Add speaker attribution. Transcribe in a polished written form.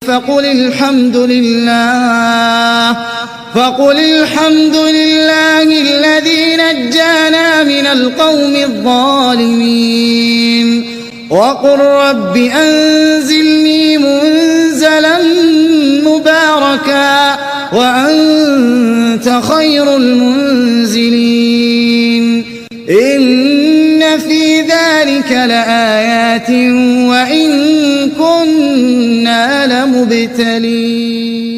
Speaker 1: فقل الحمد لله الذي نجانا من القوم الظالمين وقل رب أنزلني منزلا مباركا وأنت خير المنزلين إن في ذلك لآيات وإن كنا لمبتلين.